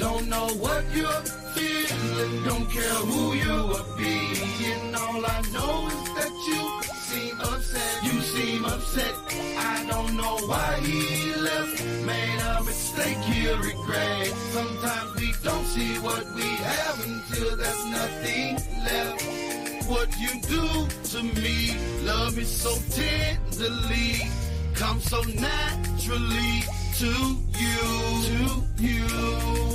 Don't know what you're feeling, don't care who you are being. All I know is that you seem upset, I don't know why he left, made a mistake he'll regret. Sometimes we don't see what we have until there's nothing left. What you do to me, love me so tenderly, come so naturally to you.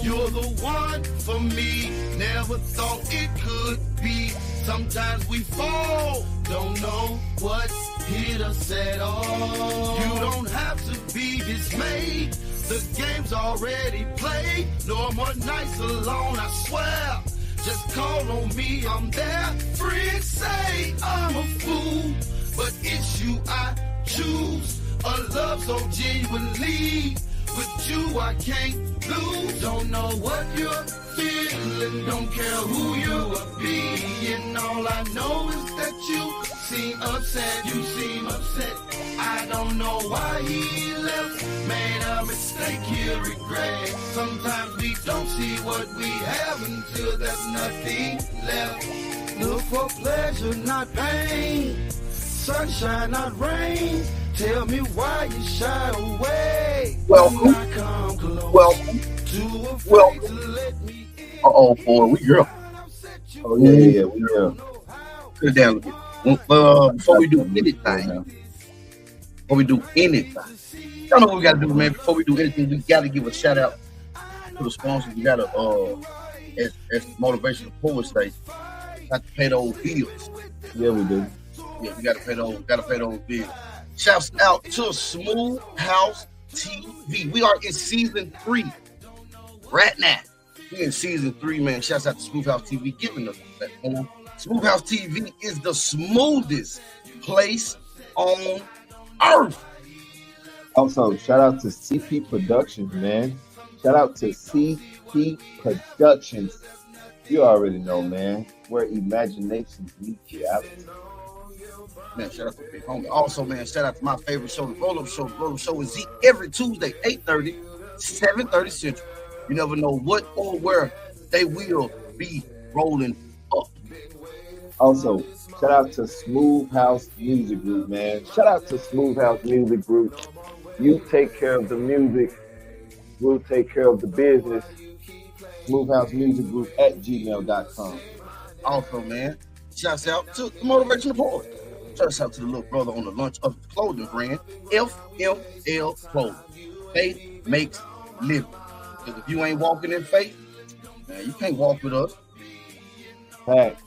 You're the one for me, never thought it could be. Sometimes we fall, don't know what hit us at all. You don't have to be dismayed, the game's already played. No more nights alone, I swear. Just call on me, I'm there. Friends say I'm a fool, but it's you I choose. A love so genuinely, with you I can't lose. Don't know what you're feeling, don't care who you are being. All I know is that you seem upset, I don't know why he left, made a mistake he'll regret. Sometimes we don't see what we have until there's nothing left. Look for pleasure, not pain, sunshine, not rain. Tell me why you shy away. Welcome. Uh-oh, boy, we girl. Oh, yeah, we girl. Put it down a bit. Before we do anything, y'all know what we got to do, man. Before we do anything, we got to give a shout out to the sponsors. We got to, as motivational poets say, got to pay those bills. Yeah, we do. Yeah, we got to pay those bills. Shouts out to Smooth House TV. We are in season 3 right now. We're in season 3, man. Shouts out to Smooth House TV giving us that platform. Smooth House TV is the smoothest place on earth. Also, shout out to CP Productions, man. Shout out to CP Productions. You already know, man, where imaginations meet reality. Man, shout out to Big Homie. Also, man, shout out to my favorite show, the Roll Up Show. The Roll Up Show is every Tuesday, 8:30, 7:30 Central. You never know what or where they will be rolling up. Also, shout out to Smooth House Music Group, man. Shout out to Smooth House Music Group. You take care of the music, we'll take care of the business. Smooth House Music Group at gmail.com. Also, man, shouts out to the Motivational Poet. Shouts out to the little brother on the launch of the clothing brand, FML Clothing. Faith makes living. Because if you ain't walking in faith, man, you can't walk with us. Facts.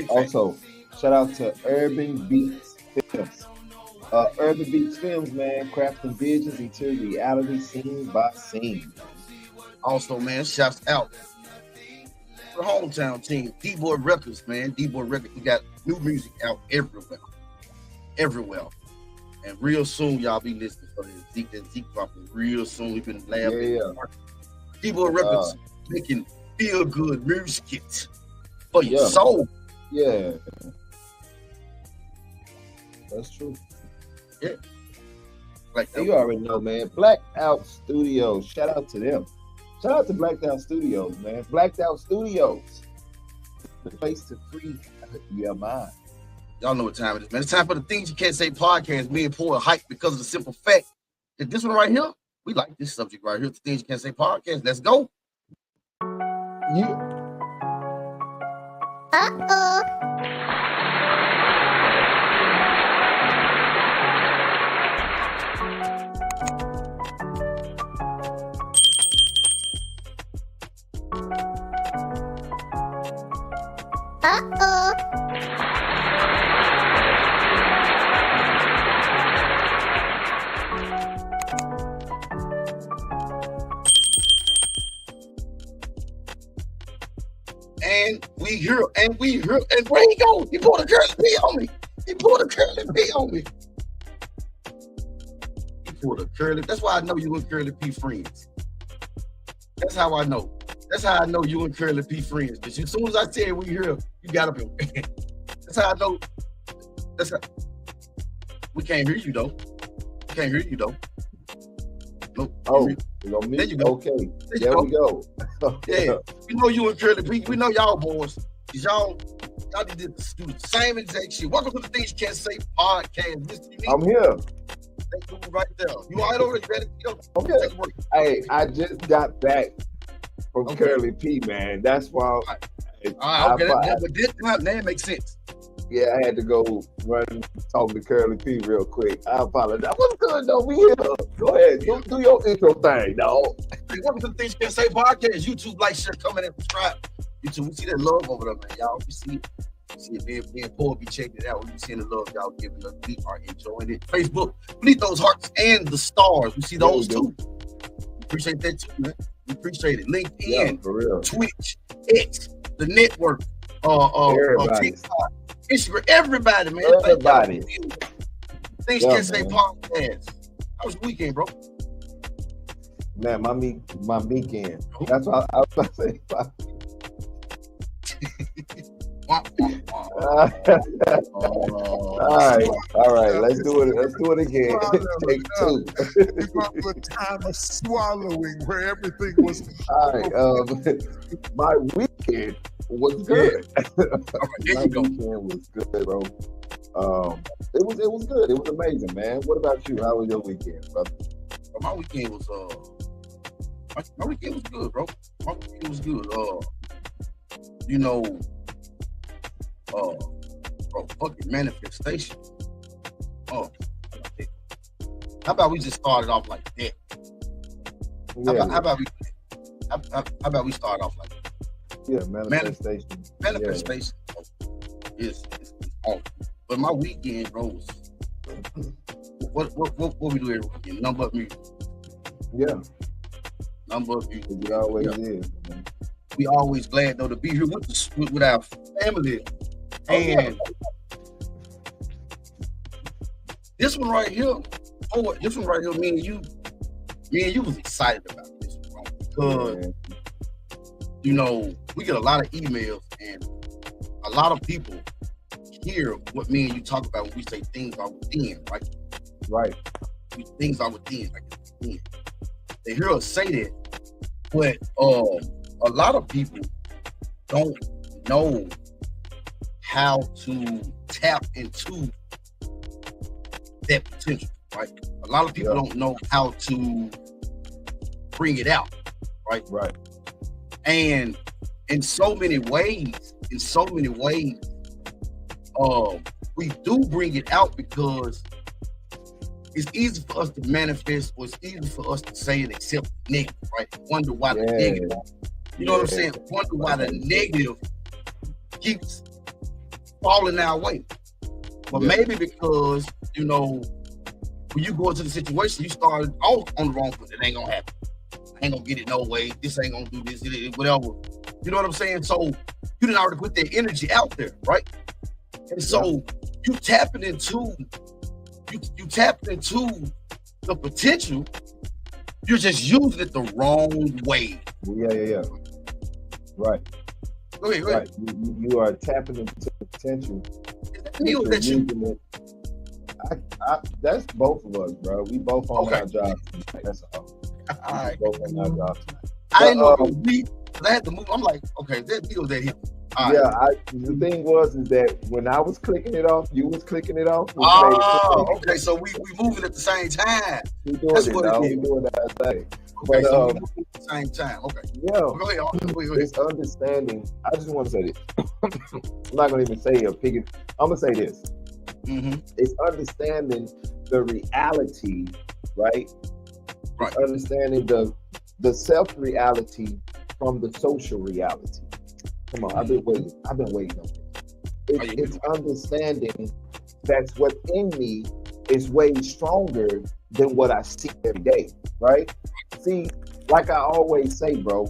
Also, shout out to Urban Beats Films. Urban Beats Films, man, crafting visions into reality scene by scene. Also, man, shouts out to the hometown team, D-Boy Records, man. D-Boy Records, we got new music out everywhere. And real soon, y'all be listening for the Zeke dropping real soon. We've been laughing. Yeah. D-Boy Records making feel-good music for your soul. Yeah. That's true. Yeah. Like you already know, man. Blacked Out Studios. Shout out to them. Shout out to Blacked Out Studios, man. Blacked Out Studios. The place to free your mind. Y'all know what time it is, man. It's time for the Things You Can't Say podcast. Me and Paul are hyped because of the simple fact that this one right here, we like this subject right here. The Things You Can't Say podcast. Let's go. And we here, and where he go? He pulled a curly P on me. He pulled a curly. That's why I know you and Curly P friends. That's how I know. That's how I know you and Curly P friends. Because as soon as I said we here, you got up here. That's how I know. We can't hear you though. Nope. Oh, you know me? There you go. Okay. There we go. Yeah. We know you and Curly P. We know y'all boys. Y'all did do the same exact shit. Welcome to the Things You Can't Say podcast. Mr. Unique. I'm here. That's cool right there. You all right over there? You ready? Yo, I'm here. Hey, I just got back from Curly P, man. That's why. All right, okay. But this time, that makes sense. Yeah, I had to go run talk to Curly P real quick. I apologize. What's good though? We here. Go ahead. Do your intro thing, dog. Hey, welcome to the Things You Can't Say podcast. YouTube, like, share, comment, and subscribe. YouTube, we see that love over there, man. Y'all, we see it. Me and Paul be checking it out. We be seeing the love y'all giving us. We are enjoying it. Facebook, we need those hearts and the stars. We see those too. Appreciate that too, man. We appreciate it. LinkedIn, for real. Twitch, X, the network, TikTok, Instagram, everybody, man. Everybody. Things You Can't Say podcast. How was the weekend, bro? Man, my weekend. That's what I was about to say. All right. Let's do it again. Take two. It's a time of swallowing where everything was. All right. My weekend was good. My weekend was good, bro. It was good. It was amazing, man. What about you? How was your weekend, brother? My weekend was my weekend was good, bro. My weekend was good. Bro, fucking manifestation. How about we just start it off like that? How about we start off like that? Yeah, manifestation. Manifestation is on. But my weekend, bro, was what we do every weekend? Number of music. Yeah. Number of music. It always is, man. We always glad though to be here with our family. And this one right here, me and you was excited about this one, because we get a lot of emails and a lot of people hear what me and you talk about when we say things are within, right? Right. Things are within, like within. They hear us say that, but a lot of people don't know how to tap into that potential, right? A lot of people don't know how to bring it out, right? Right. And in so many ways, we do bring it out because it's easy for us to manifest, or it's easy for us to say and accept negative, right? Wonder why the negative. You know what I'm saying? Wonder why the negative keeps falling our way. But maybe because, when you go into the situation, you started off on the wrong foot. It ain't gonna happen. I ain't gonna get it no way. This ain't gonna do this, whatever. You know what I'm saying? So you didn't already put that energy out there, right? And so you tapping into the potential. You're just using it the wrong way. Yeah. Right. Go ahead. Right. You are tapping into the potential. That's both of us, bro. We both on our jobs tonight. That's all. All right. Both on our jobs tonight. I didn't know I had to move. I'm like, okay, that deal that him. The thing was that when I was clicking it off, you was clicking it off. Okay, so we moving at the same time. We doing that thing. Okay, so we moving at the same time. Okay. Yeah. Go ahead. It's understanding. I just want to say this. I'm not going to even say it. I'm going to say this. Mm-hmm. It's understanding the reality, right? Right. It's understanding the self-reality from the social reality. Come on, I've been waiting on it. It's understanding that's within me is way stronger than what I see every day, right? See, like I always say, bro,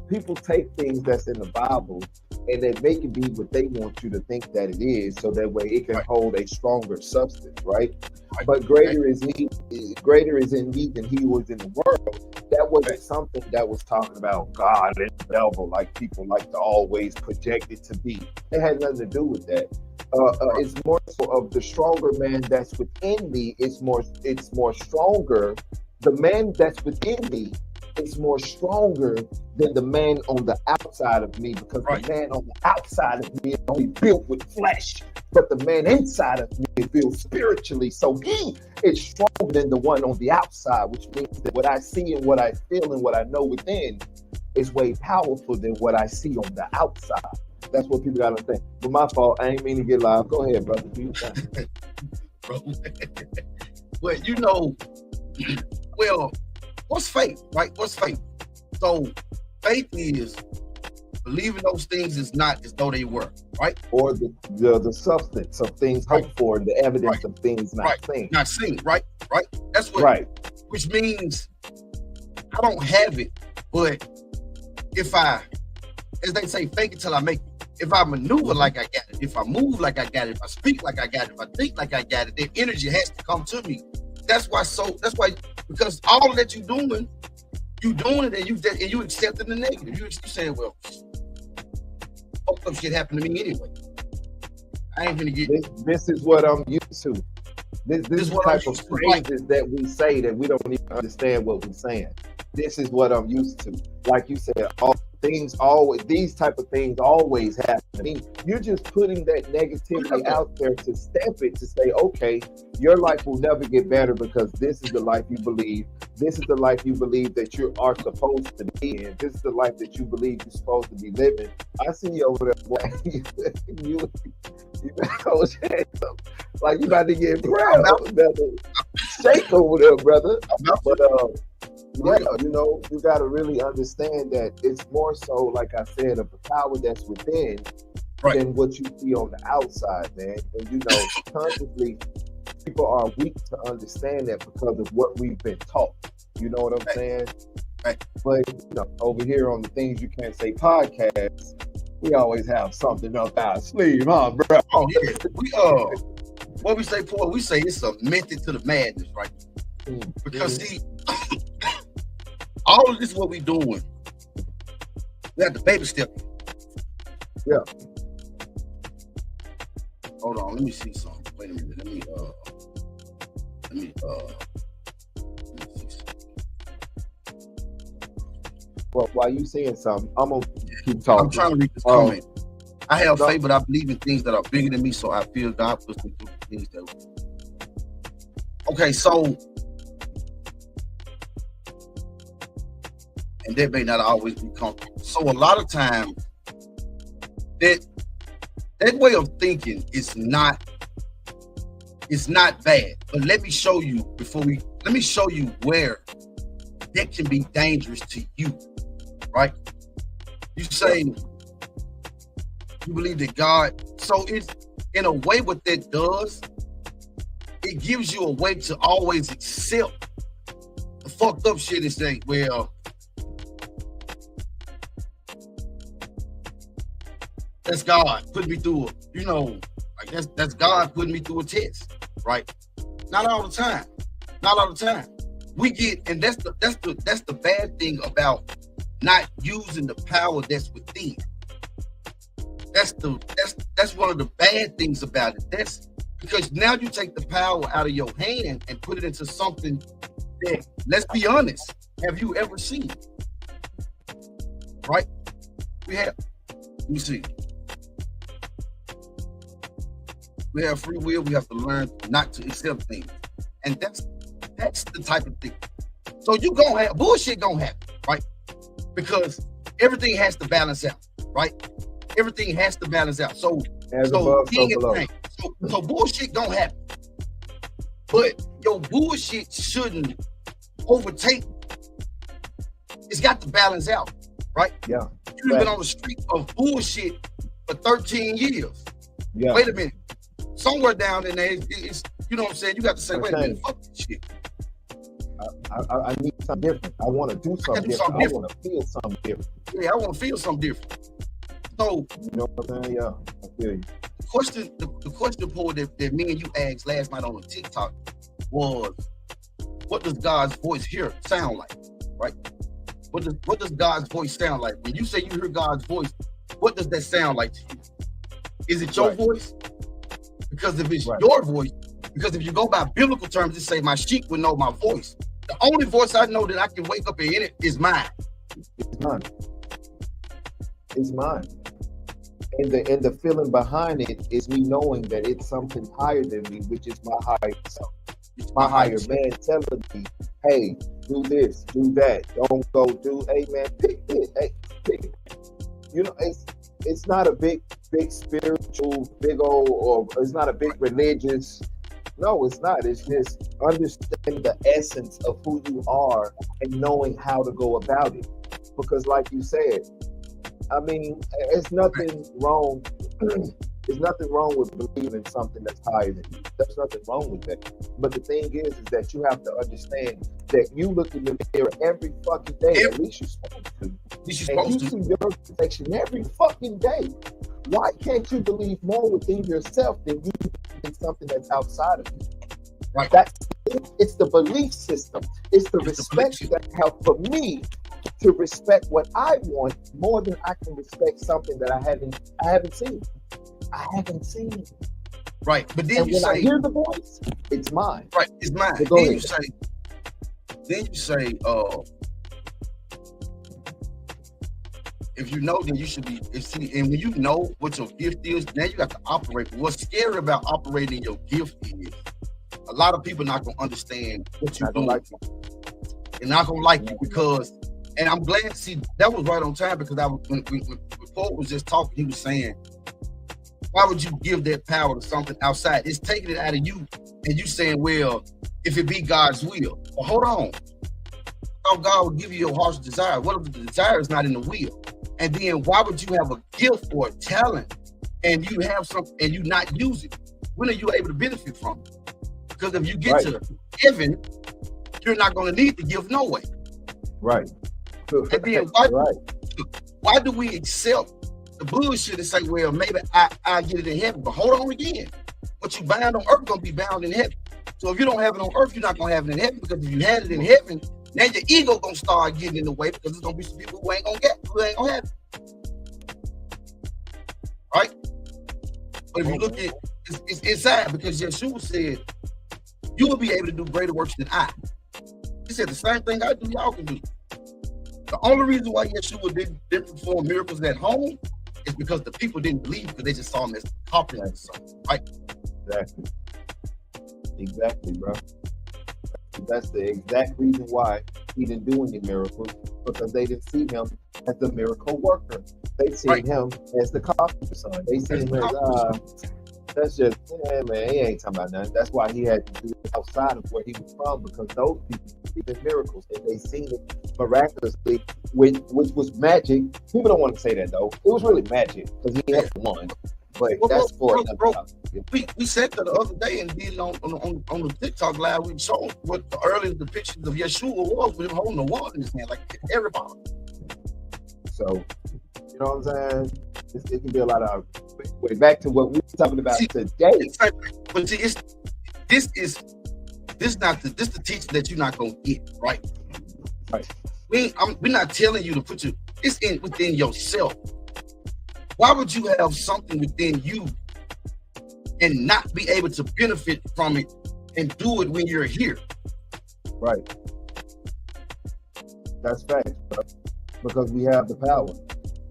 people take things that's in the Bible and they make it be what they want you to think that it is, so that way it can hold a stronger substance, right? But greater is in me than he was in the world. That wasn't something that was talking about God and the devil, like people like to always project it to be. It had nothing to do with that. It's more so of the stronger man that's within me. It's more stronger the man that's within me is more stronger than the man on the outside of me, because the man on the outside of me is only built with flesh, but the man inside of me is built spiritually. So he is stronger than the one on the outside, which means that what I see and what I feel and what I know within is way powerful than what I see on the outside. That's what people gotta think. But my fault, I ain't mean to get loud. Go ahead, brother. Do you think? Bro. Well, you know, well, what's faith, right? What's faith? So faith is believing those things is not as though they were, right? Or the substance of things hoped for and the evidence of things not seen. Not seen, right? Right? That's what, which means I don't have it, but if I, as they say, fake it till I make it. If I maneuver like I got it, if I move like I got it, if I speak like I got it, if I think like I got it, then energy has to come to me. That's why, because all that you're doing it and you accepting the negative. You saying, well, fucked up shit happened to me anyway. I ain't gonna get this is what I'm used to. This is the type of phrases that we say that we don't even understand what we're saying. This is what I'm used to. Like you said, these type of things always happen. I mean, you're just putting that negativity out there to stamp it, to say, okay, your life will never get better because this is the life you believe. This is the life you believe that you are supposed to be in. This is the life that you believe you're supposed to be living. I see you over there, boy. you like you about to get proud. Shake over there, brother. But yeah, you know, you got to really understand that it's more so, like I said, of the power that's within than what you see on the outside, man. And you know, consciously, people are weak to understand that because of what we've been taught. You know what I'm saying? Right. But you know, over here on the Things You Can't Say podcast, we always have something up our sleeve, huh, bro? Oh yeah, what we say, Paul? We say it's a method to the madness, right? Because see, all of this, what we doing, we have to baby step. Yeah. Hold on, let me see something. Wait a minute. Let me see something. Well, while you saying something, I'm gonna keep talking. I'm trying to read this comment. I have faith, but I believe in things that are bigger than me, so I feel God puts me through things that. Okay, so. And that may not always be comfortable. So a lot of times, that way of thinking is not bad. But let me show you where that can be dangerous to you, right? You say you believe that God. So it's in a way what that does. It gives you a way to always accept the fucked up shit and say, well. That's God putting me through that's God putting me through a test, right? Not all the time. Not all the time. We get, and that's the bad thing about not using the power that's within. That's one of the bad things about it. That's because now you take the power out of your hand and put it into something that, let's be honest, have you ever seen? Right? Let me see. We have free will. We have to learn not to accept things, and that's the type of thing. So you gonna have bullshit gonna happen, right? Because everything has to balance out, right? Everything has to balance out. So bullshit gonna happen, but your bullshit shouldn't overtake. It's got to balance out, right? Yeah. You've been on the street of bullshit for 13 years. Yeah. Wait a minute. Somewhere down in there, it's you know what I'm saying? You got to say, wait a minute, fuck this shit. I need something different. I want to do something different. I want to feel something different. Yeah, I want to feel something different. So, you know what I'm saying? Yeah, I feel you. The question, Paul, that me and you asked last night on the TikTok was, what does God's voice here sound like, right? What does God's voice sound like? When you say you hear God's voice, what does that sound like to you? Is it your voice? Because if it's your voice, because if you go by biblical terms, it say my sheep will know my voice. The only voice I know that I can wake up and in it is mine. It's mine. It's mine. And the feeling behind it is me knowing that it's something higher than me, which is my higher self. My higher man telling me, hey, do this, do that. Don't go do, hey man, pick it. Hey, pick it. You know, it's not a big spiritual, big old, or it's not a big religious. No, it's not. It's just understanding the essence of who you are and knowing how to go about it. Because like you said, I mean, there's nothing wrong. There's nothing wrong with believing something that's higher than you. There's nothing wrong with that. But the thing is that you have to understand that you look in the mirror every fucking day. At least you're supposed to. And you see your reflection every fucking day. Why can't you believe more within yourself than you in something that's outside of you? Right. It's the belief system. It's the respect that helps for me to respect what I want more than I can respect something that I haven't seen. I haven't seen. Right, but then you say, I hear the voice, it's mine. Right, it's mine. So Then you say, if you know, then you should be. And when you know what your gift is, now you got to operate. What's scary about operating your gift is a lot of people not gonna understand what you're doing. They're not gonna like you because. And I'm glad. See, that was right on time because when Paul was just talking, he was saying, why would you give that power to something outside? It's taking it out of you, and you saying, well, if it be God's will. Well, hold on. How God will give you your heart's desire? What if the desire is not in the will? And then why would you have a gift or a talent and you have something and you not use it? When are you able to benefit from it? Because if you get to heaven, you're not going to need the gift no way. Right. And then why do we accept the bullshit and say, well, maybe I get it in heaven? But hold on again. What you bind on earth gonna be bound in heaven. So if you don't have it on earth, you're not gonna have it in heaven, because if you had it in heaven, now your ego gonna start getting in the way, because there's gonna be some people who ain't gonna have it. Right? But if you look at it's inside, because Yeshua said, you will be able to do greater works than I. He said the same thing I do, y'all can do. The only reason why Yeshua didn't perform miracles at home is because the people didn't believe, because they just saw him as popular, right? Exactly, bro. That's the exact reason why he didn't do any miracles, because they didn't see him as the miracle worker. They see him as the carpenter's son. They see him as that's just, man, he ain't talking about nothing. That's why he had to do it outside of where he was from, because those people believe in miracles and they seen it miraculously, which was magic. People don't want to say that though. It was really magic because he had one. But that's for another topic. We said that the other day and did it on the TikTok live. We showed what the earliest depictions of Yeshua was with him holding the water in his hand, like everybody. So, you know what I'm saying? It can be a lot of way back to what we were talking about today. But see, this is the teaching that you're not gonna get, right? Right. We're not telling you to put it's within yourself. Why would you have something within you and not be able to benefit from it and do it when you're here? Right. That's fact, bro. Because we have the power.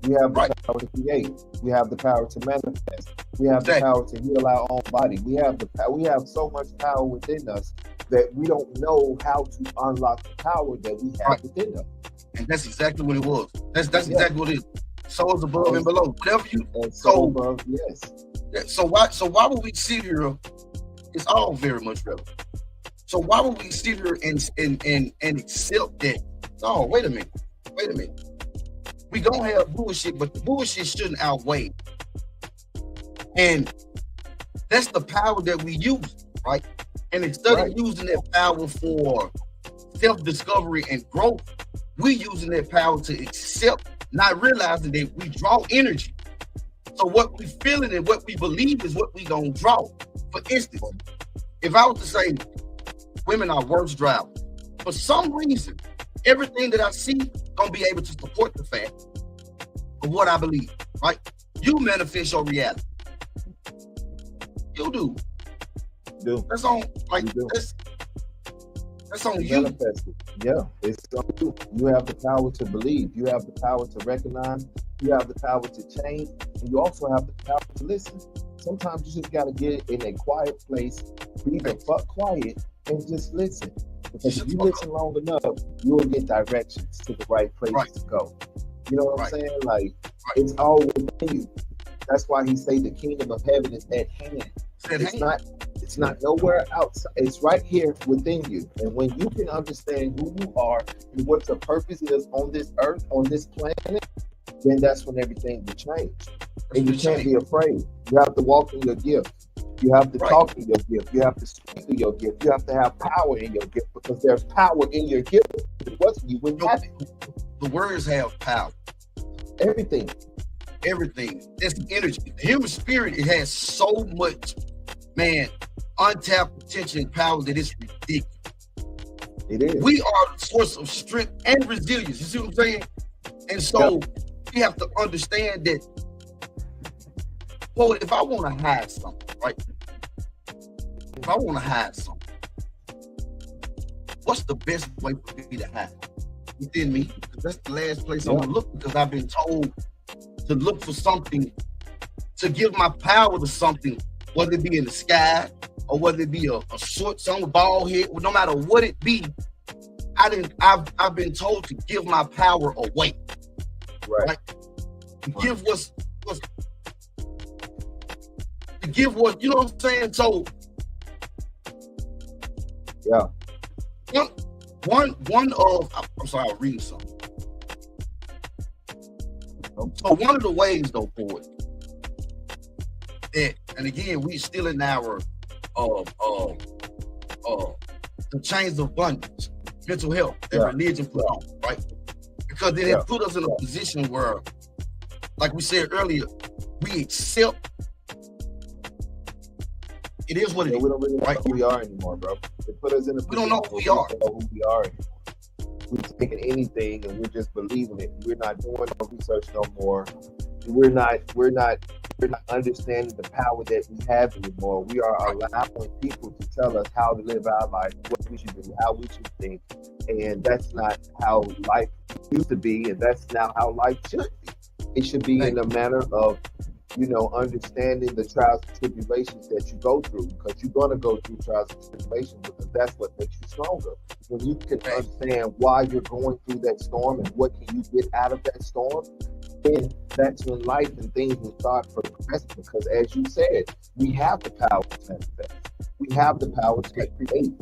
We have the power to create. We have the power to manifest. We have the power to heal our own body. We have so much power within us that we don't know how to unlock the power that we have within us. And that's exactly what it was. That's exactly what it is. So is above and below. Whatever you above, yes. So why would we sit here? It's all very much relevant. So why would we sit here and accept that? Oh, wait a minute. We gonna have bullshit, but the bullshit shouldn't outweigh. And that's the power that we use, right? And instead of using that power for self-discovery and growth, we using that power to accept, not realizing that we draw energy. So what we feeling and what we believe is what we gonna draw. For instance, if I was to say women are worse drivers, for some reason, everything that I see gonna be able to support the fact of what I believe, right? You manifest your reality. You do. Do. That's on, like, That's on to you. manifest it. Yeah, it's on you. You have the power to believe. You have the power to recognize. You have the power to change. And you also have the power to listen. Sometimes you just got to get in a quiet place, be the fuck quiet, and just listen. Because if you listen long enough, you will get directions to the right place to go. You know what I'm saying? Like, it's all within you. That's why he say the kingdom of heaven is at hand. It's not nowhere outside. It's right here within you. And when you can understand who you are and what your purpose is on this earth, on this planet, then that's when everything will change. And you can't be afraid. You have to walk in your gift. You have to talk in your gift. You have to speak in your gift. You have to have power in your gift, because there's power in your gift. If it wasn't, you wouldn't have it. The words have power. Everything. It's energy. The human spirit, it has so much, man, untapped potential and power that it's ridiculous. It is. We are the source of strength and resilience. You see what I'm saying? And so we have to understand that, well, if I want to hide something, right? If I want to hide something, what's the best way for me to hide? Within me. Because that's the last place I'm going to look, because I've been told to look for something, to give my power to something, whether it be in the sky or whether it be a short, some bald head, no matter what it be. I've been told to give my power away. Right? To give what, you know what I'm saying? So I'm sorry, I was reading something. So one of the ways, though, for it, that, and again, we still in our the chains of abundance, mental health, that religion put on, right? Because it has put us in a position where, like we said earlier, we accept it is what it is. We don't really know who we are anymore, bro. It put us in a position we don't know who we are. Anymore. We're taking anything and we're just believing it. We're not doing no research no more. We're not understanding the power that we have anymore. We are allowing people to tell us how to live our life, what we should do, how we should think. And that's not how life used to be, and that's not how life should be. It should be in a manner of, understanding the trials and tribulations that you go through, because you're going to go through trials and tribulations, because that's what makes you stronger. When you can understand why you're going through that storm and what can you get out of that storm, then that's when life and things will start progressing. Because as you said, we have the power to manifest. We have the power to create.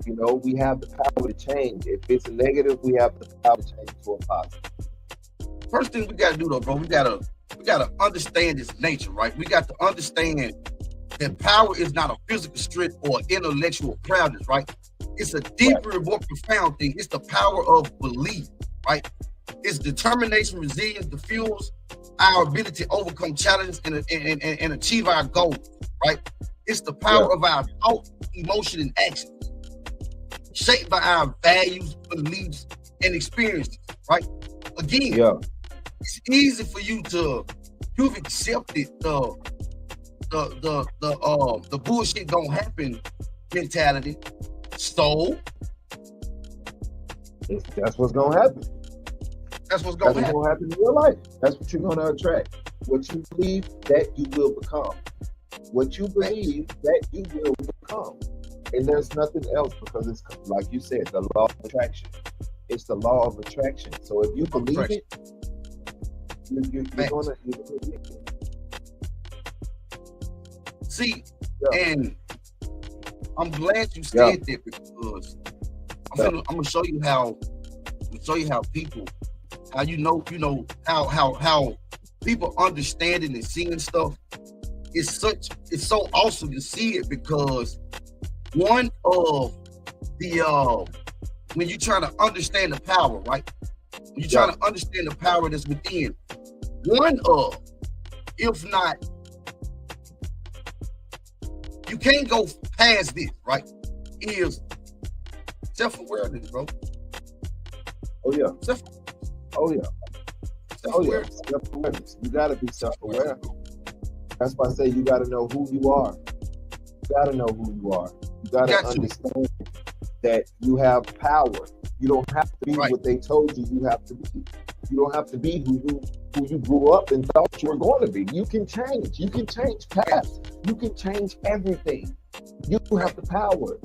We have the power to change. If it's a negative, we have the power to change it to a positive. First thing we got to do, though, bro, we gotta understand its nature, right? We got to understand that power is not a physical strength or intellectual prowess, right? It's a deeper and more profound thing. It's the power of belief, right? It's determination, resilience that fuels our ability to overcome challenges and achieve our goals, right? It's the power of our thought, emotion, and action, shaped by our values, beliefs, and experiences, right? Again, it's easy for you've accepted the bullshit don't happen mentality. So that's what's gonna happen. That's what's gonna happen in your life. That's what you're gonna attract. What you believe, that you will become. What you believe, that you will become. And there's nothing else, because it's like you said, the law of attraction. It's the law of attraction. So if you believe it, you're gonna see. And I'm glad you said that, because I'm gonna show you how people, how how people understanding and seeing stuff. It's so awesome to see it, because one of the when you're trying to understand the power, right? When you're trying to understand the power that's within, one of, if not, you can't go past this, right? Is self-awareness, bro. Self-awareness. You gotta be self-aware. That's why I say you gotta know who you are. You gotta know who you are. You gotta understand. that you have power. You don't have to be Right. what they told you have to be. You don't have to be who you grew up and thought you were going to be. You can change. You can change paths. You can change everything. You have the power.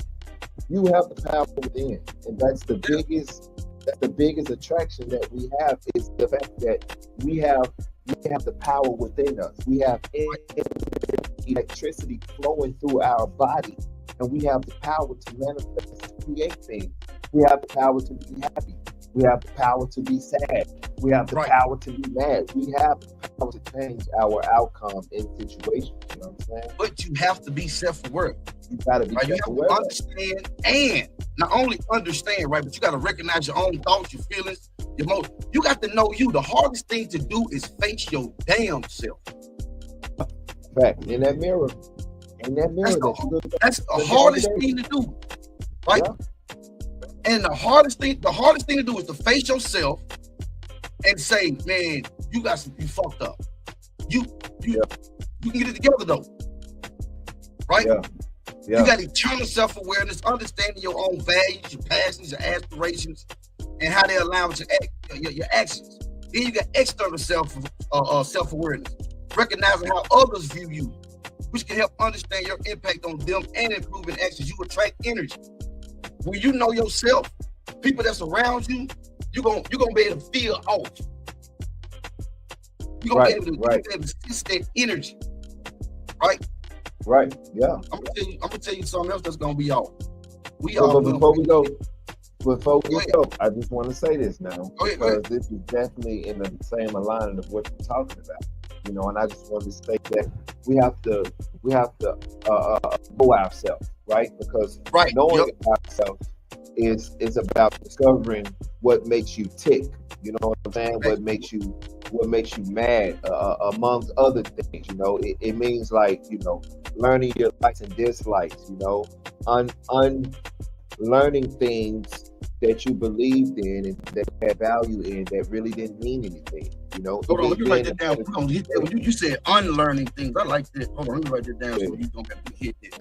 You have the power within, and that's the biggest attraction that we have, is the fact that we have the power within us. We have electricity flowing through our body, and we have the power to manifest, to create things. We have the power to be happy. We have the power to be sad. We have the power to be mad. We have the power to change our outcome in situations. You know what I'm saying? But you have to be self-aware. You gotta be Right? You have self-aware. to understand, and not only understand, right, but you got to recognize your own thoughts, your feelings, your emotions. You got to know you. The hardest thing to do is face your damn self. Fact. In that mirror. That's the hardest thing to do, right? Yeah. And the hardest thing to do is to face yourself and say, man, you fucked up. You can get it together though, right? Yeah. You got eternal self-awareness, understanding your own values, your passions, your aspirations, and how they align with your actions. Then you got external self-awareness, recognizing how others view you, which can help understand your impact on them and improving actions. You attract energy. When you know yourself, people that's around you, you're gonna be able to feel off. You're gonna be able to sense that energy, right? Right. Yeah. I'm gonna tell you something else that's gonna be off. Before we go, I just want to say this now, because this is definitely in the same alignment of what you're talking about. You know, and I just want to say that we have to know ourselves, right? Because knowing ourselves is about discovering what makes you tick. You know what I'm saying? What makes you mad, amongst other things. You know, it means, like, you know, learning your likes and dislikes. You know, learning things that you believed in and that had value in that really didn't mean anything. You know, hold on, let me write that down. You said unlearning things. I like that. Hold on, let me write that down so you don't have to hit it.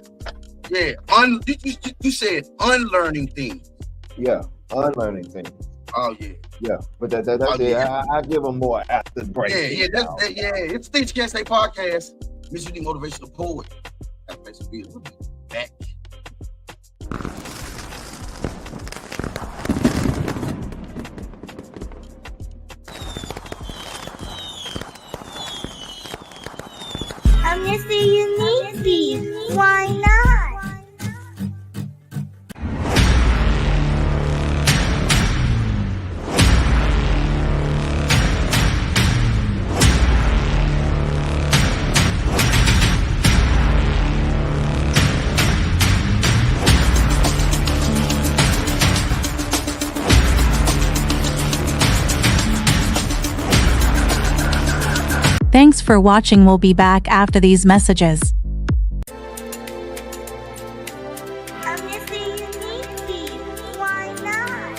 Yeah, you said unlearning things. Yeah, unlearning things. Oh yeah. Yeah, but that's it. I give them more after the break. It's Things You Can't Say podcast. Missionary motivational poet. Affirmation beat. We'll be back. I'm Mr. Unique Beat. Why not? Thanks for watching. We'll be back after these messages. I'm Mr. Unique Beat. Why not?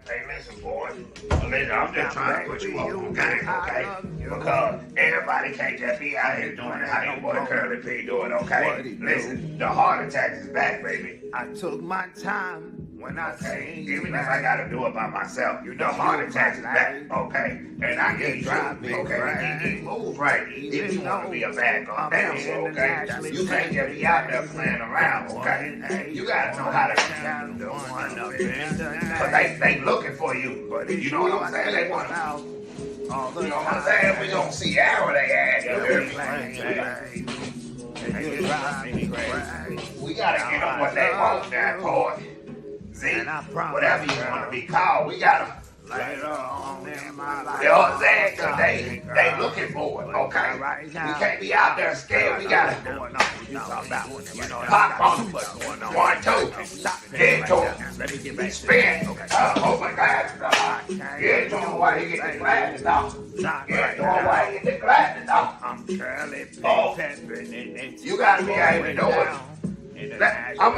Hey, listen, boy. Listen, I'm just trying to put you up on game, okay? Because everybody can't just be out here doing it how your boy Curly P doing, okay? Listen, the heart attack is back, baby. I took my time when I Okay, even if I gotta do it by myself, the heart attack is back, okay? And I get drive, okay? He moves right. If you want to be a backup dancer, okay? You can't just be out there playing around, okay? You gotta know how to do the one up because they looking for you. You know what I'm saying? They want to. You know what I'm saying? We gonna see how they ass. We gotta get them what they want, that boy. See, whatever you want to be called, we gotta. You know what I'm saying? Because they looking for it, okay? We can't be out there scared. We gotta pop on them. 1, 2, get to him. Spin. Hold my glasses off. Get to him while he get the glasses off. Get to him while he get the glasses off. Oh, you gotta be able to do it. I'm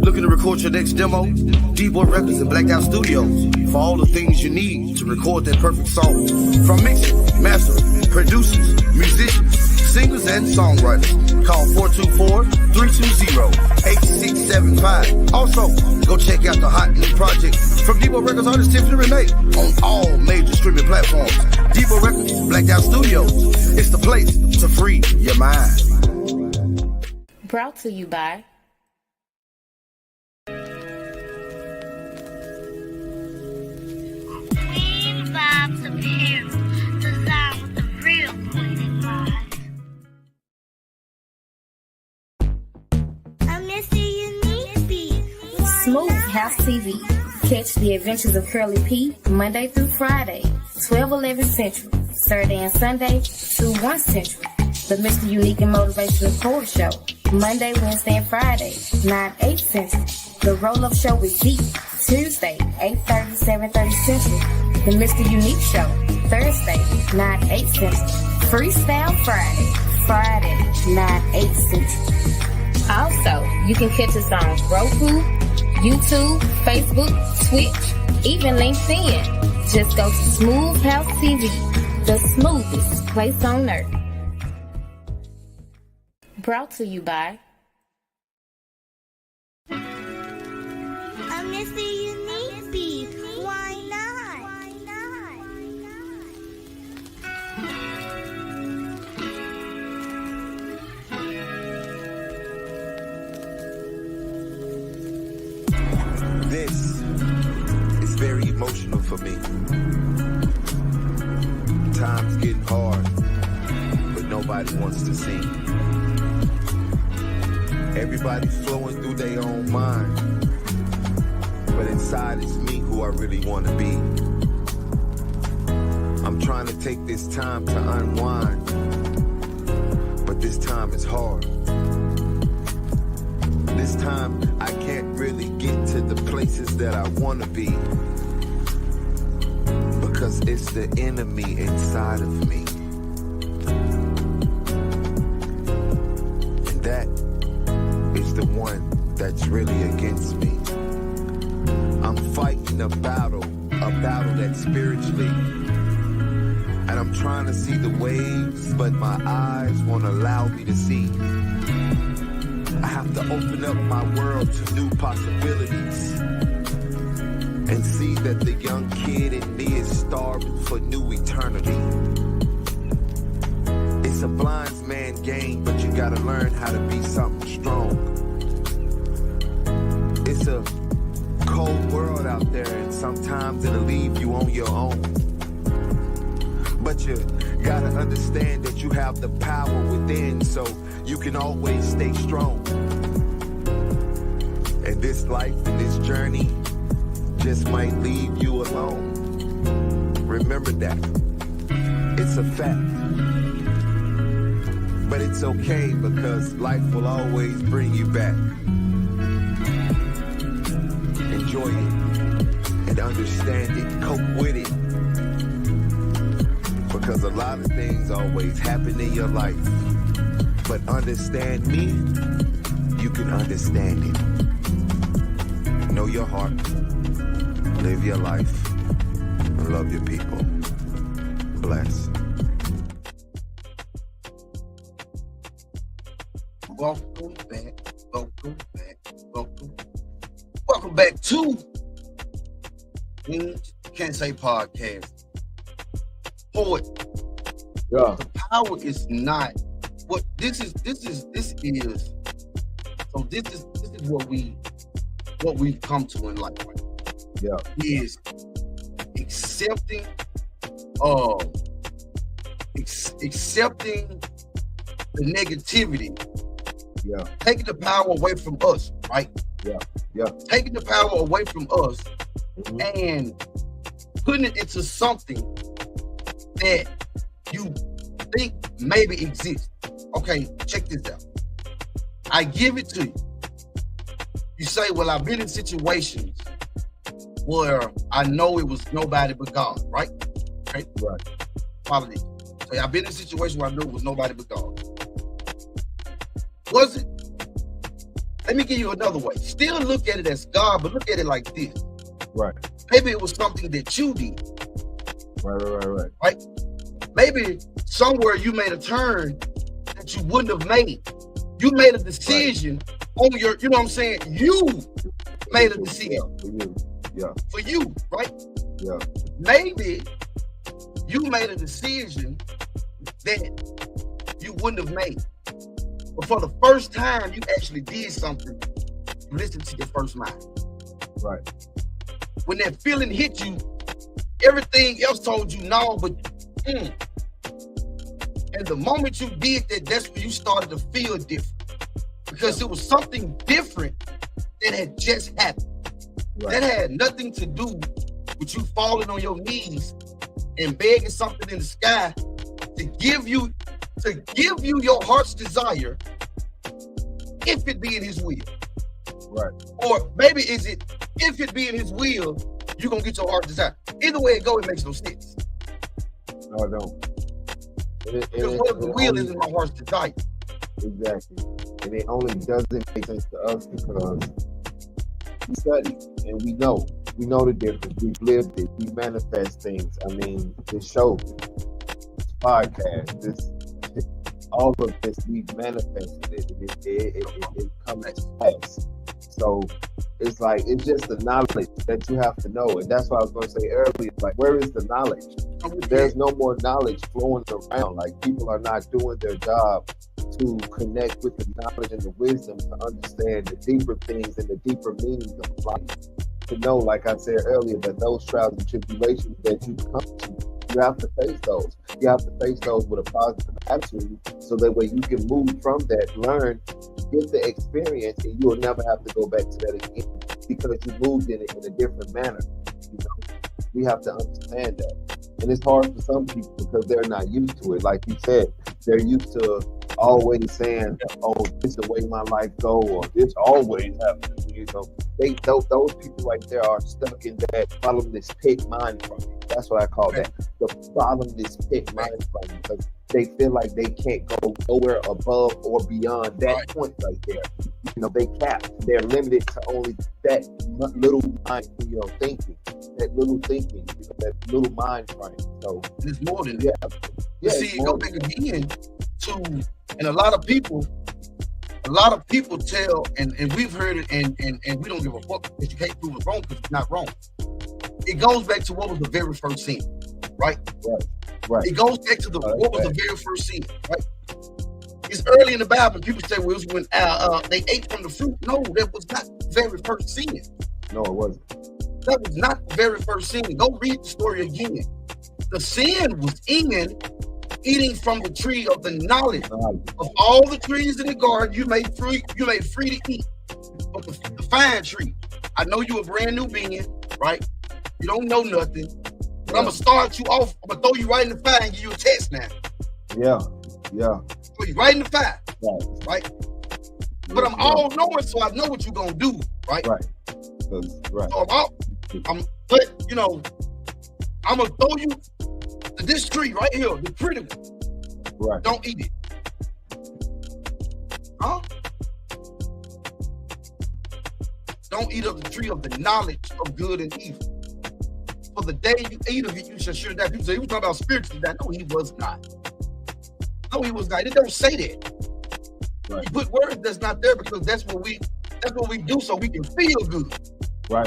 Looking to record your next demo? D-Boy Records and Blacked Out Studios for all the things you need to record that perfect song. From mixing, mastering, producers, musicians, singers, and songwriters. Call 424-320-8675. Also, go check out the hot new project from Debo Records artist Tiffany Renee on all major streaming platforms. Debo Records, Blacked Out Studios. It's the place to free your mind. Brought to you by Queen Vibes Apparel, designed with the real queen in mind. I'm Mr. Unique Beat. Smooth House TV. Catch the adventures of Curly P Monday through Friday, 12-11 Central, Saturday and Sunday, 2-1 Central. The Mr. Unique and Motivational Poet Show, Monday, Wednesday, and Friday, 9-8 Central. The Roll-Up Show with G, Tuesday, 8:30, 7:30 Central. The Mr. Unique Show, Thursday, 9-8 Central. Freestyle Friday, 9-8 Central. Also, you can catch us on Roku, YouTube, Facebook, Twitch, even LinkedIn. Just go to Smooth House TV, the smoothest place on earth. Brought to you by I'm Mr. Unique Beat. Why not? This is very emotional for me. Time's getting hard, but nobody wants to see. Everybody's flowing through their own mind, but inside it's me who I really want to be. I'm trying to take this time to unwind, but this time is hard. This time I can't really get to the places that I want to be, because it's the enemy inside of me. And that is the one that's really against me. I'm fighting a battle that's spiritually. And I'm trying to see the waves, but my eyes won't allow me to see. I have to open up my world to new possibilities and see that the young kid in me is starving for new eternity. It's a blind man game, but you gotta learn how to be something strong. It's a cold world out there, and sometimes it'll leave you on your own. But you gotta understand that you have the power within, so you can always stay strong. And this life and this journey just might leave you alone. Remember that. It's a fact. But it's okay, because life will always bring you back. Enjoy it and understand it. Cope with it. Because a lot of things always happen in your life. But understand me, you can understand it. Know your heart, live your life, and love your people. Bless. Welcome back to Can't Say Podcast. Poet. Yeah. The power is not what this is what we've come to in life, right? Yeah. Is accepting the negativity. Yeah. Taking the power away from us, right? Yeah. Yeah. Taking the power away from us and putting it into something that you think maybe exists. Okay, check this out. I give it to you. You say, well, I've been in situations where I know it was nobody but God, right? Okay? Right. Follow this. So I've been in a situation where I knew it was nobody but God. Was it? Let me give you another way. Still look at it as God, but look at it like this. Right. Maybe it was something that you did. Right. Right? Maybe somewhere you made a turn that you wouldn't have made. You made a decision on your, you know what I'm saying? You made a decision. For you. Yeah. For you, right? Yeah. Maybe you made a decision that you wouldn't have made. But for the first time you actually did something, you listened to your first mind. Right. When that feeling hit you, everything else told you no, but and the moment you did that, that's when you started to feel different. Because it was something different that had just happened. Right. That had nothing to do with you falling on your knees and begging something in the sky to give you your heart's desire, if it be in his will. Right. Or maybe is it, if it be in his will, you're gonna get your heart's desire. Either way it go, it makes no sense. No, it don't. Because what if the will isn't my heart's desire? Exactly. And it only doesn't make sense to us because we study and we know the difference. We've lived it. We manifest things. I mean, this show, this podcast, this all of this, we've manifested it. It comes to pass. So it's like, it's just the knowledge that you have to know. And that's what I was going to say earlier. Like, where is the knowledge? There's no more knowledge flowing around. Like, people are not doing their job to connect with the knowledge and the wisdom to understand the deeper things and the deeper meanings of life. To know, like I said earlier, that those trials and tribulations that you come to, you have to face those. You have to face those with a positive attitude, so that way you can move from that, learn, get the experience, and you will never have to go back to that again because you moved in it in a different manner. You know, we have to understand that, and it's hard for some people because they're not used to it. Like you said, they're used to always saying, "Oh, this is the way my life go," or "This always happens." You know, those people right there are stuck in that bottomless pit mind frame. That's what I call that, the bottomless pit mind frame, because they feel like they can't go nowhere above or beyond that point right there. You know, they capped. They're limited to only that little mind, thinking, that little thinking, that little mind frame. So it's more than that. You see, it go back again to, and a lot of people tell, and we've heard it, and we don't give a fuck because you can't prove it wrong because it's not wrong. It goes back to what was the very first sin, right? Right. It goes back to what was the very first sin, right? It's early in the Bible. People say, well, it was when they ate from the fruit. No, that was not the very first sin. No, it wasn't. That was not the very first sin. Go read the story again. The sin was in eating from the tree of the knowledge of all the trees in the garden. You made free to eat, but the fine tree. I know you a brand new being, right? You don't know nothing. But I'm gonna start you off. I'm gonna throw you right in the fire and give you a test now. Yeah. Throw you right in the fire, right? But I'm all knowing, so I know what you're gonna do, right? Right. So but you know, I'm gonna throw you to this tree right here, the pretty one. Right. Don't eat it. Huh? Don't eat of the tree of the knowledge of good and evil. For the day you eat of it, you shall surely die. People say he was talking about spiritually die. No, he was not. No, he was not. It don't say that. Right. You put words that's not there because that's what we do so we can feel good. Right.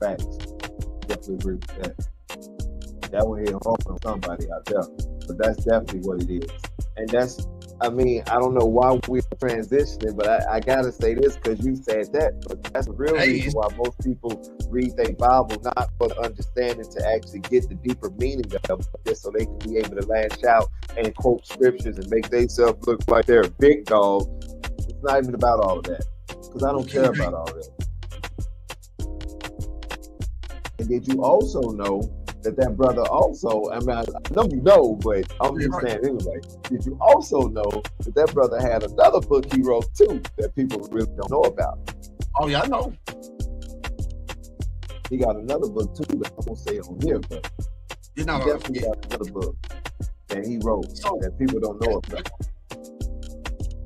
Facts. Definitely agree with that. That will hit home on somebody out there. But that's definitely what it is. And that's, I mean, I don't know why we're transitioning, but I gotta say this because you said that. But that's the real reason why most people read their Bible, not for the understanding, to actually get the deeper meaning of it, just so they can be able to lash out and quote scriptures and make themselves look like they're a big dog. It's not even about all of that, because I don't care about all of that. And did you also know that brother also, I mean, I know you know, but I'm just saying anyway, did you also know that brother had another book he wrote too that people really don't know about? Oh yeah, I know. He got another book too that I won't say on here, but he definitely got another book that he wrote that people don't know about.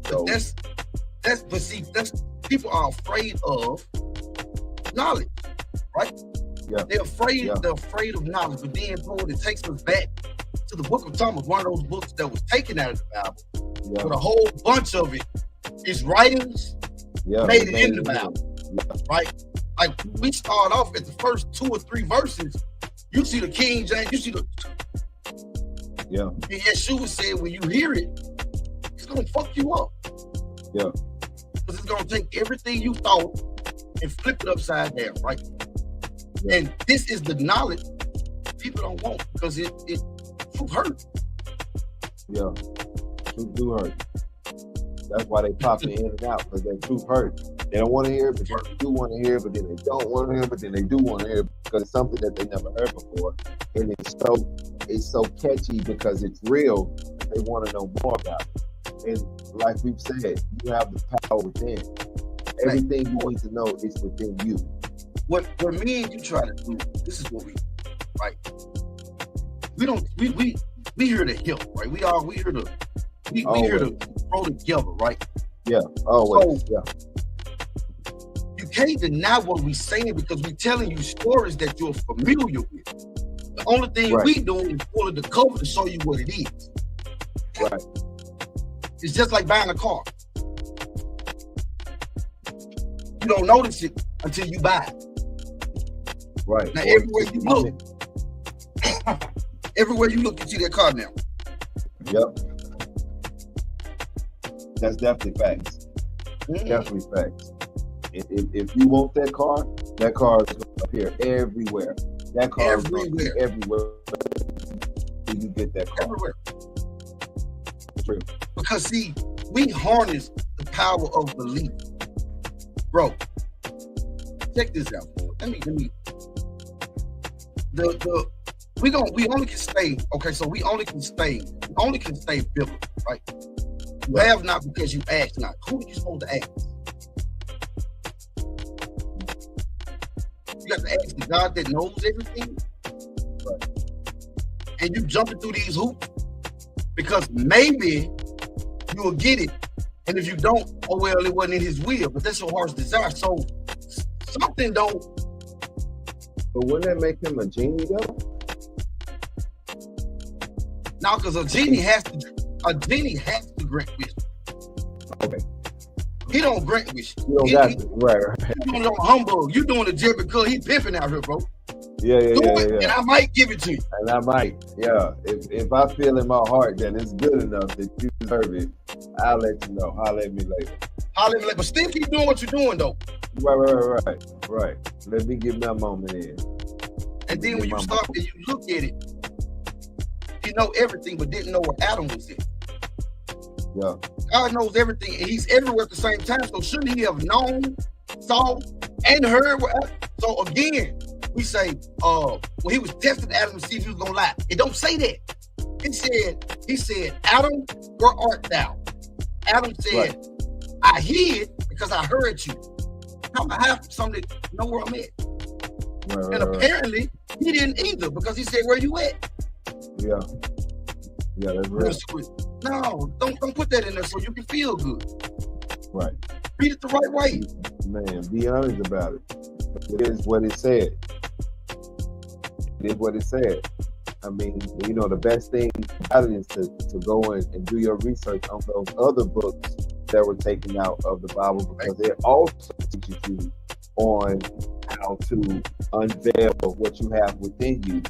So that's people are afraid of knowledge, right? They're afraid of knowledge. But then, bro, it takes us back to the Book of Thomas, one of those books that was taken out of the Bible. But a whole bunch of it is writings made it in the Bible. Right? Like we start off at the first 2 or 3 verses. You see the King James, you see the and Yeshua said when you hear it, it's gonna fuck you up. Because it's gonna take everything you thought and flip it upside down, right? And this is the knowledge people don't want because it truth hurt. Truth do hurt. That's why they pop it in and out, because that truth hurt. They don't want to hear it, but they do want to hear it, but then they don't want to hear it, but then they do want to hear it because it's something that they never heard before. And it's so catchy because it's real. They want to know more about it. And like we've said, you have the power within. Everything you need to know is within you. What me and you try to do, this is what we here to help, right? We here to grow together, right? Always. So, you can't deny what we're saying because we're telling you stories that you're familiar with. The only thing we doing is pulling the cover to show you what it is. Right. It's just like buying a car. You don't notice it until you buy it. Right. Now everywhere you look, you see that car now. That's definitely facts. Definitely facts. If you want that car is going to appear everywhere. That car is going to be everywhere. You get that car. Everywhere. True. Because see, we harness the power of belief. Bro, check this out, bro. Let me. We only can stay, okay, so we only can stay biblical, right? You have not because you ask not. Who are you supposed to ask? You got to ask the God that knows everything. Right. And you jumping through these hoops because maybe you will get it. And if you don't, oh well, it wasn't in his will, but that's your heart's desire. So something don't. But wouldn't that make him a genie though? No, because a genie has to grant wisdom. Okay. He don't grant wisdom. You don't got to. Right. You doing it on humbug. You doing it just because he pimping out here, bro. Yeah. And I might give it to you. And I might, If I feel in my heart that it's good enough that you deserve it, I'll let you know. Holler at me later. But still keep doing what you're doing, though. Right. Let me get my moment in. And then when you stop and you look at it, you know everything, but didn't know where Adam was in. Yeah. God knows everything, and he's everywhere at the same time. So shouldn't he have known, saw, and heard? So again, we say, when he was testing Adam to see if he was gonna lie, it don't say that. He said, Adam, where art thou? Adam said, I hid because I heard you. I have something to know where I'm at. And apparently he didn't either because he said, where you at? Yeah, that's real. No, don't put that in there so you can feel good. Right. Read it the right way. Man, be honest about it. It is what it said. It is what it said. I mean, the best thing about it is to go in and do your research on those other books that were taken out of the Bible because it also teaches you on how to unveil what you have within you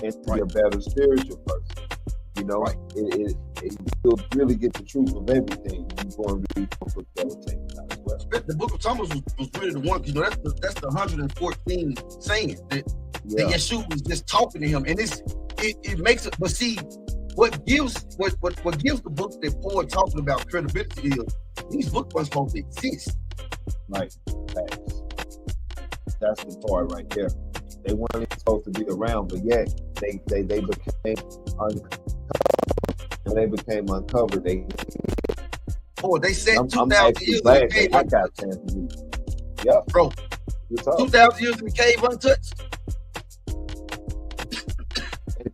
and to be a better spiritual person. You'll really get the truth of everything when you go and read the book that was taken out as well. The Book of Thomas was really the one, that's the 114 saying that Yeshua was just talking to him, and it makes it. But see, what gives the book that Paul talking about credibility is these books weren't supposed to exist. Right, facts. That's the part right there. They weren't supposed to be around, but yet they became uncovered. And they became uncovered. They said 2,000 years in the cave. I got chance to do. Yeah, bro. 2,000 years in the cave untouched.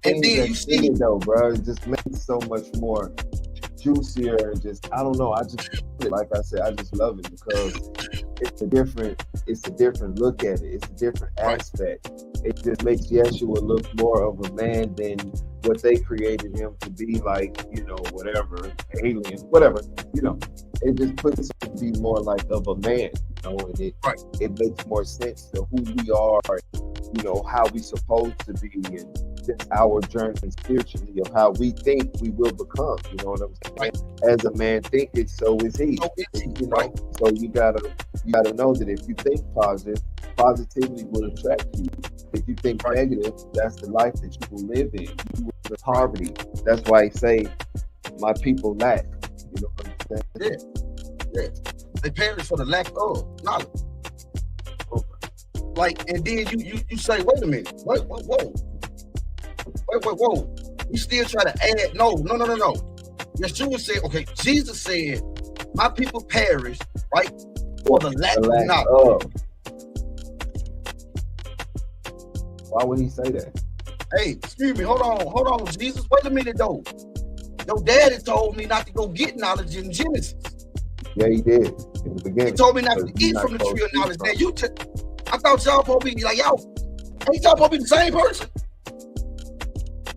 And then you see it though, bro. It just makes it so much more juicier and just I don't know. Like I said, I just love it because it's a different look at it. It's a different aspect. It just makes Yeshua look more of a man than what they created him to be, like, whatever, alien, whatever, It just puts him to be more like of a man, and it makes more sense to who we are, how we supposed to be, and just our journey spiritually of how we think we will become. You know what I'm saying? As a man thinketh, so is he. So you gotta know that if you think positive, positivity will attract you. If you think negative, that's the life that you will live in. You will live in poverty. That's why he say, "My people lack." You know what I'm saying? Yeah. They perish for the lack of knowledge. Like, and then you say, wait a minute, whoa. You still try to add, no. Yeshua said, okay, Jesus said, my people perish, right, for the lack of knowledge. Why would he say that? Hey, excuse me, hold on, Jesus, wait a minute though. Your daddy told me not to go get knowledge in Genesis. Yeah, he did in the beginning. He told me not to eat from the tree of knowledge. Now I thought y'all supposed to be like, y'all ain't y'all supposed to be the same person?